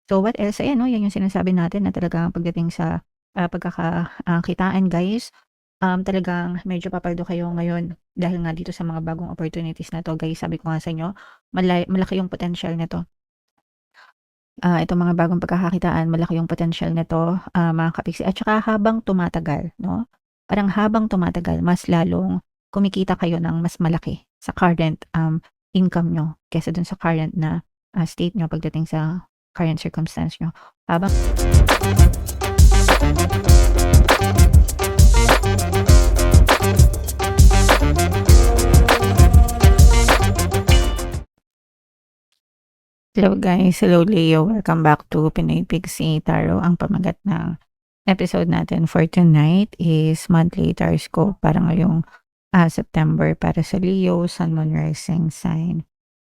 So what else, ayan 'no, 'yan yung sinasabi natin na talagang pagdating sa, kitaan guys, talagang medyo papaldo kayo ngayon dahil nga dito sa mga bagong opportunities na 'to guys. Sabi ko nga sa inyo, malaki yung potential nito. Itong mga bagong pagkakakitaan malaki yung potensyal nito, mga kapiksi at saka habang tumatagal 'no, parang habang tumatagal mas lalong kumikita kayo ng mas malaki sa current, income niyo kaysa dun sa current na, state niyo pagdating sa current circumstance niyo. Habang Hello guys, hello Leo, welcome back to Pinoy Pixie Tarot. Ang pamagat ng episode natin for tonight is monthly horoscope para ngayong September para sa Leo, Sun, Moon, Rising sign,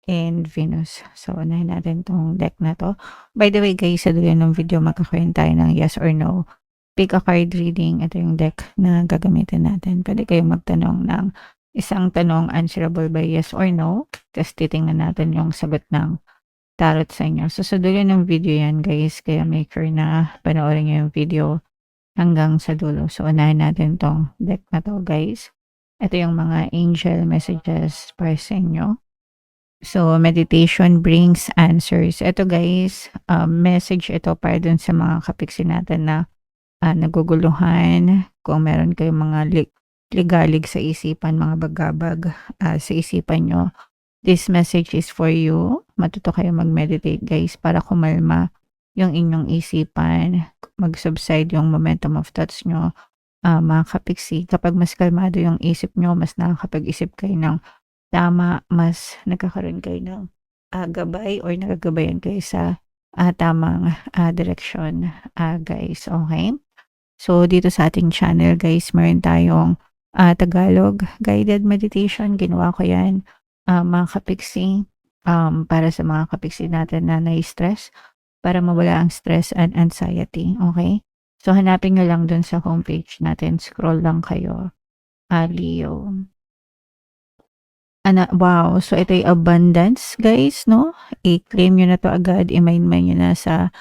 and Venus. So, unahin natin tong deck na to. By the way guys, sa dulo ng video magkakaroon tayo ng yes or no. Pick a card reading. Ito yung deck na gagamitin natin. Pwede kayong magtanong ng isang tanong answerable by yes or no. Tapos titingnan natin yung sagot ng tarot sa inyo. So, sa dulo ng video yan guys, kaya make sure na panoorin nyo yung video hanggang sa dulo. So, unahin natin tong deck na to guys. Ito yung mga angel messages para sa inyo. So, meditation brings answers. Ito guys, message ito para dun sa mga kapiksi natin na naguguluhan. Kung meron kayong mga ligalig sa isipan, mga bagabag sa isipan nyo, this message is for you. Matuto kayo mag-meditate guys para kumalma yung inyong isipan, mag-subside yung momentum of thoughts nyo, mga kapiksi. Kapag mas kalmado yung isip nyo, mas nakakapag-isip kayo ng tama, mas nagkakaroon kayo ng gabay or nagagabayan kayo sa tamang direksyon guys. Okay? So, dito sa ating channel guys, meron tayong Tagalog guided meditation. Ginawa ko yan mga kapiksi, para sa mga kapiksi natin na nai-stress, para mawala ang stress and anxiety, okay? So, hanapin nyo lang dun sa homepage natin, scroll lang kayo, Leo. Wow, so ito yung abundance, guys, no? I-claim nyo na to agad, i-mine nyo na sa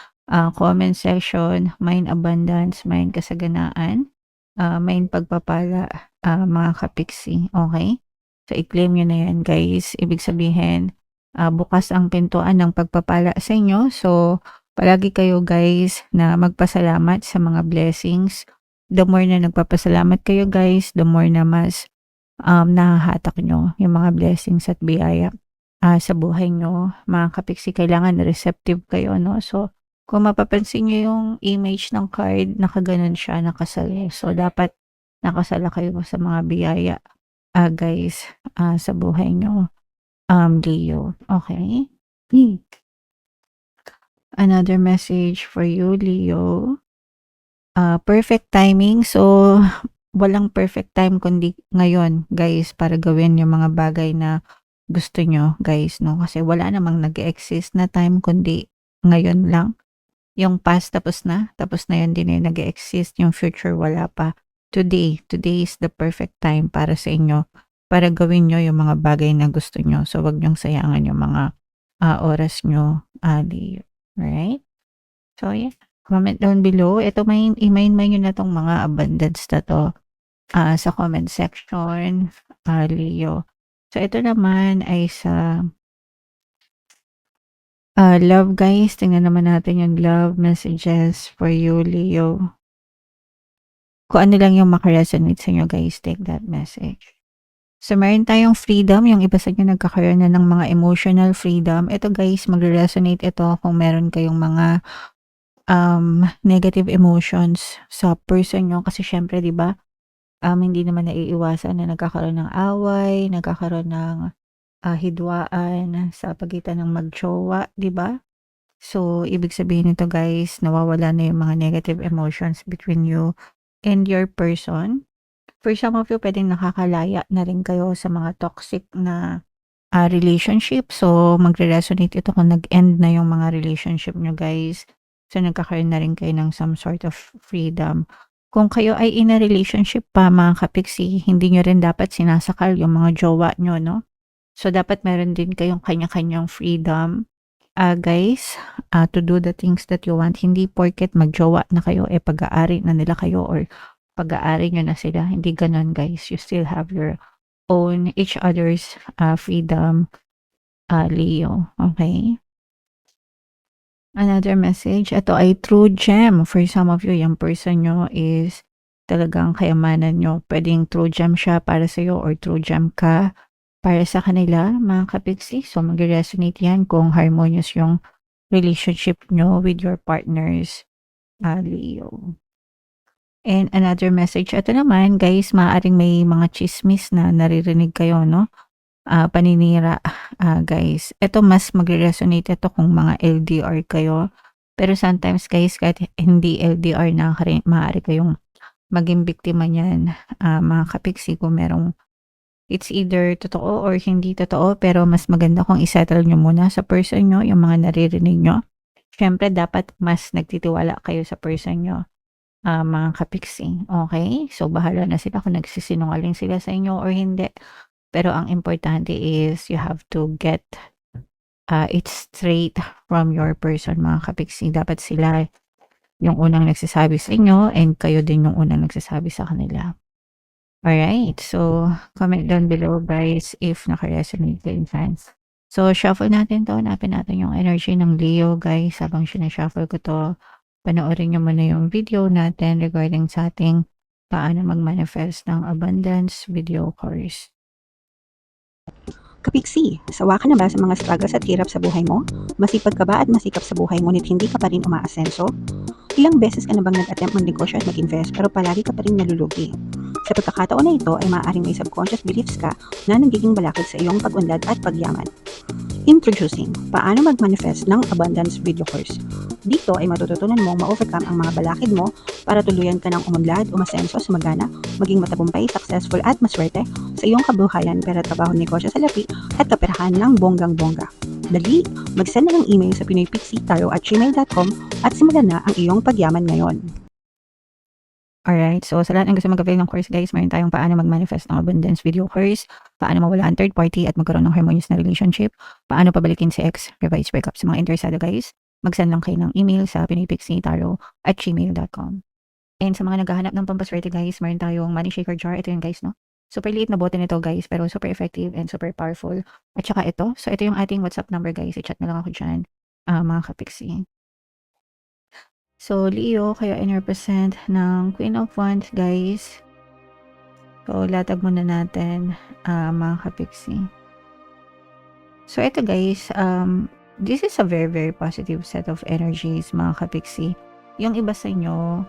comment section, mine abundance, mine kasaganaan, mine pagpapala, mga kapiksi, okay? So, i-claim nyo na yan guys. Ibig sabihin, bukas ang pintuan ng pagpapala sa inyo. So, palagi kayo guys na magpasalamat sa mga blessings. The more na nagpapasalamat kayo guys, the more na mas nahahatak nyo yung mga blessings at biyaya sa buhay nyo. Mga kapiksi, kailangan receptive kayo, no? So, kung mapapansin nyo yung image ng card, nakaganon siya, nakasala. So, dapat nakasala kayo sa mga biyaya guys, sa buhay nyo, Leo. Okay? Another message for you, Leo. Perfect timing. So, walang perfect time kundi ngayon, guys, para gawin yung mga bagay na gusto nyo, guys, no? Kasi wala namang nag-exist na time kundi ngayon lang. Yung past tapos na yun din yung nag-exist. Yung future wala pa. Today is the perfect time para sa inyo, para gawin nyo yung mga bagay na gusto nyo. So, wag nyong sayangan yung mga oras nyo, Leo. Right? So, yeah. Comment down below. Ito, i-mine nyo na tong mga abundance na to sa comment section, Leo. So, ito naman ay sa love, guys. Tingnan naman natin yung love messages for you, Leo. Kung ano lang yung makaresonate sa inyo, guys, take that message. So, meron tayong freedom. Yung iba sa inyo nagkakaroon na ng mga emotional freedom. Ito, guys, magre-resonate ito kung meron kayong mga negative emotions sa person nyo. Kasi, syempre, di ba, hindi naman naiiwasan na nagkakaroon ng away, nagkakaroon ng hidwaan sa pagitan ng mag-jowa, di ba? So, ibig sabihin nito, guys, nawawala na yung mga negative emotions between you and your person. For some of you, pwedeng nakakalaya na rin kayo sa mga toxic na relationship. So, magre-resonate ito kung nag-end na yung mga relationship nyo, guys. So, nagkakaroon na rin kayo ng some sort of freedom. Kung kayo ay in a relationship pa, mga kapiksi, hindi nyo rin dapat sinasakal yung mga jowa nyo, no? So, dapat meron din kayong kanya-kanyang freedom. guys, to do the things that you want. Hindi porket magjowa na kayo, pag-aari na nila kayo or pag-aari nyo na sila. Hindi ganon, guys. You still have your own, each other's freedom, Leo. Okay? Another message, ito ay true gem. For some of you, yung person nyo is talagang kayamanan nyo. Pwedeng true gem siya para sa'yo or true gem ka para sa kanila, mga kapiksi. So, mag-resonate yan kung harmonious yung relationship nyo with your partners, Leo. And another message, ito naman, guys, maaaring may mga chismis na naririnig kayo, no? Paninira, guys. Ito mas magre-resonate ito kung mga LDR kayo. Pero sometimes, guys, kahit hindi LDR na maaari kayong maging biktima niyan, mga kapiksi, kung merong it's either totoo or hindi totoo, pero mas maganda kung isettle nyo muna sa person nyo, yung mga naririnig nyo. Siyempre, dapat mas nagtitiwala kayo sa person nyo, mga kapiksi. Okay? So, bahala na sila kung nagsisinungaling sila sa inyo or hindi. Pero ang importante is you have to get it straight from your person, mga kapiksi. Dapat sila yung unang nagsasabi sa inyo and kayo din yung unang nagsasabi sa kanila. Alright, so comment down below, guys, if naka-resonate kayo, fans. So, shuffle natin to. Hanapin natin yung energy ng Leo, guys. Habang sinashuffle ko to, panoorin nyo muna yung video natin regarding sa ating paano mag-manifest ng abundance video course. Kapiksi, sawa ka na ba sa mga struggles at hirap sa buhay mo? Masipag ka ba at masikap sa buhay ngunit hindi ka pa rin umaasenso? Ilang beses ka na bang nag-attempt mag-negosyo at mag-invest pero palagi ka pa rin nalulugi? Sa pagkakataon na ito ay maaaring may subconscious beliefs ka na nagiging balakid sa iyong pag-unlad at pagyaman. Introducing, paano mag-manifest ng abundance video course. Dito ay matututunan mong ma-overcome ang mga balakid mo para tuluyan ka ng umunlad, umasenso, sumagana, maging matagumpay, successful at maswerte sa iyong kabuhayan, pera, trabaho, negosyo, salapi at kaperahan ng bonggang-bongga. Dali, mag-send na ng email sa pinoypixie@gmail.com at simulan na ang iyong pagyaman ngayon. Alright, so sa lahat ng gusto mag-avail ng course, guys, mayroon tayong paano mag-manifest ng abundance video course, paano mawala ang third party at magkaroon ng harmonious na relationship, paano pabalikin si ex, revise breakup. Sa mga interesado, guys, mag-send lang kayo ng email sa pinoypixie@gmail.com. And sa mga naghahanap ng pampaswerte, guys, mayroon tayong money shaker jar. Ito yun, guys, no? Super liit na bote nito, guys, pero super effective and super powerful. At saka ito, so ito yung ating WhatsApp number, guys. I-chat na lang ako dyan, mga kapiksi. So, Leo, kayo in-represent ng Queen of Wands, guys. So, latag muna natin, mga kapiksi. So, ito, guys, this is a very, very positive set of energies, mga kapiksi. Yung iba sa inyo,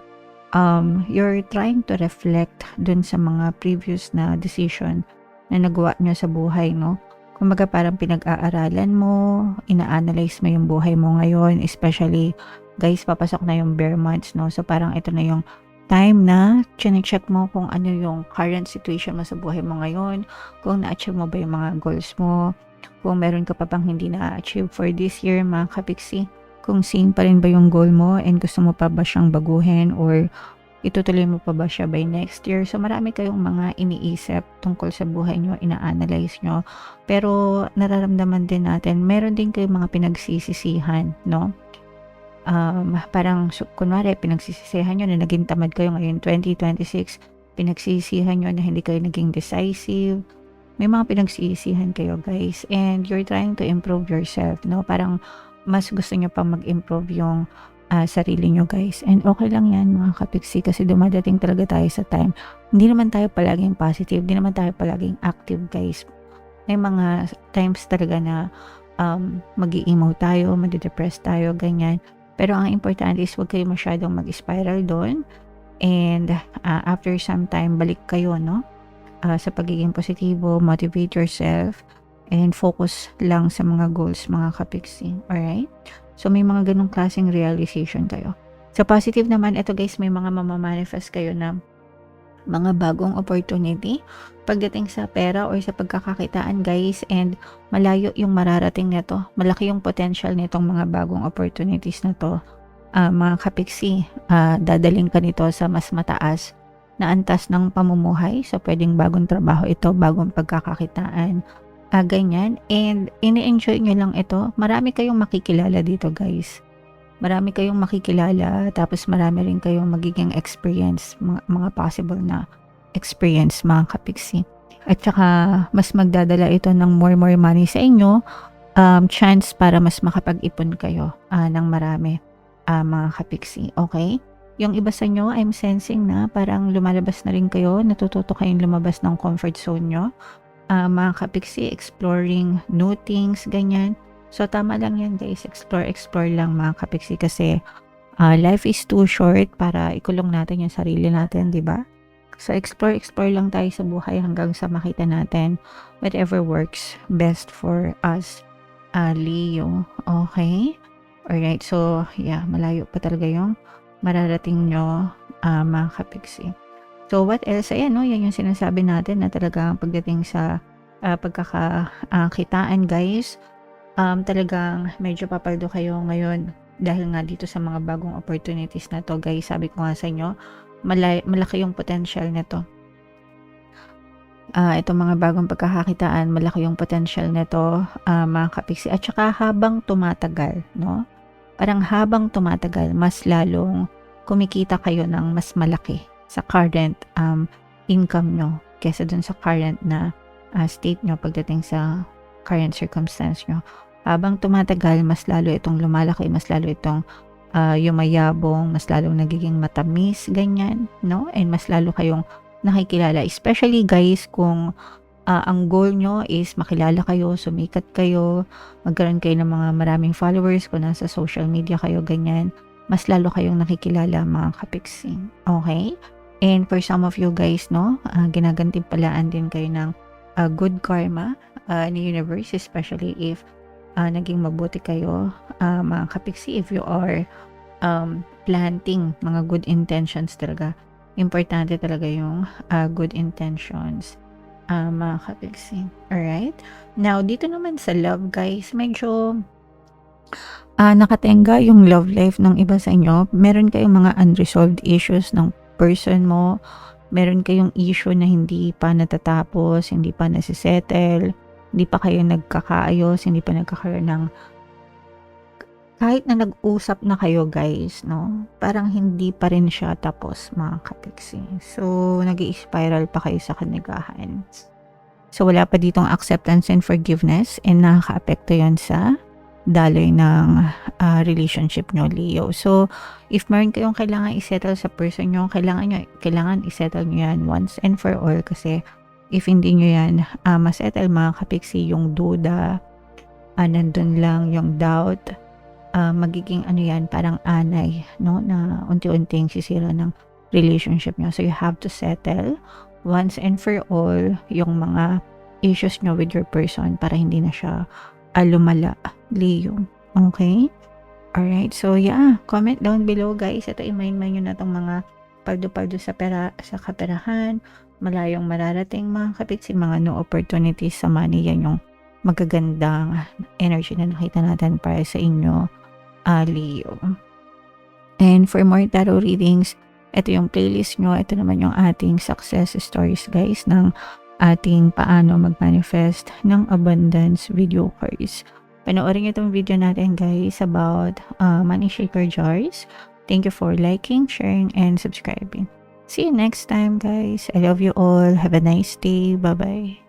you're trying to reflect dun sa mga previous na decision na nagawa nyo sa buhay, no? Kumbaga parang pinag-aaralan mo, ina-analyze mo yung buhay mo ngayon, especially, guys, papasok na yung bare months, no? So, parang ito na yung time na check mo kung ano yung current situation mo sa buhay mo ngayon, kung na-achieve mo ba yung mga goals mo, kung meron ka pa bang hindi na-achieve for this year, mga kapiksi, kung same pa rin ba yung goal mo and gusto mo pa ba siyang baguhin or itutuloy mo pa ba siya by next year. So, marami kayong mga iniisip tungkol sa buhay nyo, ina-analyze nyo. Pero, nararamdaman din natin, meron din kayong mga pinagsisisihan, no? Parang, kunwari, pinagsisisihan nyo na naging tamad kayo ngayon 2026, pinagsisisihan nyo na hindi kayo naging decisive. May mga pinagsisisihan kayo, guys. And you're trying to improve yourself, no? Parang, mas gusto nyo pa mag-improve yung sarili nyo, guys. And okay lang yan, mga kapiksi, kasi dumadating talaga tayo sa time. Hindi naman tayo palaging positive, hindi naman tayo palaging active, guys. May mga times talaga na mag-i-emo tayo, madi-depress tayo, ganyan. Pero ang importante is huwag kayo masyadong mag-spiral doon. And after some time, balik kayo, no? Sa pagiging positibo, motivate yourself, and focus lang sa mga goals, mga kapiksi. Alright? So, may mga ganong klaseng realization kayo. Sa positive naman, ito, guys, may mga mamamanifest kayo na mga bagong opportunity pagdating sa pera or sa pagkakakitaan, guys, and malayo yung mararating nito. Malaki yung potential nitong mga bagong opportunities na to. Mga kapiksi, dadaling ka nito sa mas mataas na antas ng pamumuhay. So, pwedeng bagong trabaho ito, bagong pagkakakitaan, ganyan. And ini-enjoy nyo lang ito. Marami kayong makikilala dito, guys. Marami kayong makikilala, tapos marami rin kayong magiging experience, mga possible na experience, mga kapiksi. At saka, mas magdadala ito ng more money sa inyo, chance para mas makapag-ipon kayo ng marami, mga kapiksi. Okay? Yung iba sa inyo, I'm sensing na parang lumalabas na rin kayo, natututo kayong lumabas ng comfort zone nyo. Mga kapiksi, exploring new things, ganyan. So, tama lang yan, guys. Explore lang, mga kapiksi, kasi life is too short para ikulong natin yung sarili natin, di ba? So, explore lang tayo sa buhay hanggang sa makita natin whatever works best for us, Leo. Okay? Alright, so, yeah, malayo pa talaga yung mararating nyo, mga kapiksi. So, what else? Ayan, no? Yan yung sinasabi natin na talagang pagdating sa pagkakakitaan, guys, talagang medyo papaldo kayo ngayon dahil nga dito sa mga bagong opportunities na to, guys. Sabi ko nga sa inyo, malaki yung potential nito. Itong mga bagong pagkakakitaan, malaki yung potential nito, mga kapiksi. At saka habang tumatagal, no? Parang habang tumatagal, mas lalong kumikita kayo ng mas malaki sa current income nyo kesa dun sa current na state nyo pagdating sa current circumstance nyo. Habang tumatagal, mas lalo itong lumalaki, mas lalo itong yumayabong, mas lalong nagiging matamis, ganyan, no? And mas lalo kayong nakikilala. Especially, guys, kung ang goal nyo is makilala kayo, sumikat kayo, magkaroon kayo ng mga maraming followers, kung nasa social media kayo, ganyan, mas lalo kayong nakikilala, mga kapiksi. Okay? And for some of you guys, no, ginagantimpalaan din kayo ng good karma ni universe, especially if naging mabuti kayo, mga kapiksi, if you are planting mga good intentions talaga. Importante talaga yung good intentions, mga kapiksi. Alright? Now, dito naman sa love, guys, medyo nakatenga yung love life ng iba sa inyo. Meron kayong mga unresolved issues ng person mo. Meron kayong issue na hindi pa natatapos, hindi pa nasisettle, hindi pa kayo nagkakaayos, hindi pa nagkakaroon ng, kahit na nag-usap na kayo, guys, no? Parang hindi pa rin siya tapos, mga kapiksi. So, nag-i-spiral pa kayo sa kanigahan. So, wala pa ditong acceptance and forgiveness, and nakaka-apekto yan sa daloy ng relationship nyo, Leo. So, if meron kayong kailangan i-settle sa person nyo, kailangan i-settle nyo yan once and for all, kasi if hindi nyo yan masettle, mga kapiksi, yung duda, nandun lang yung doubt, magiging yan, parang anay, no, na unti-unting sisira ng relationship nyo. So, you have to settle once and for all yung mga issues nyo with your person para hindi na siya lumala, Leo. Okay? Alright, so yeah, comment down below, guys. Ito, i-mind nyo na itong mga paldo-paldo sa kaperahan, malayong mararating, mga kapiksi, mga no opportunities sa money. Yan yung magagandang energy na nakita natin para sa inyo, Leo. And for more tarot readings, ito yung playlist nyo. Ito naman yung ating success stories, guys, ng ating paano mag-manifest ng abundance video cards. Panoorin nyo itong video natin, guys, about money shaker jars. Thank you for liking, sharing, and subscribing. See you next time, guys. I love you all. Have a nice day. Bye-bye.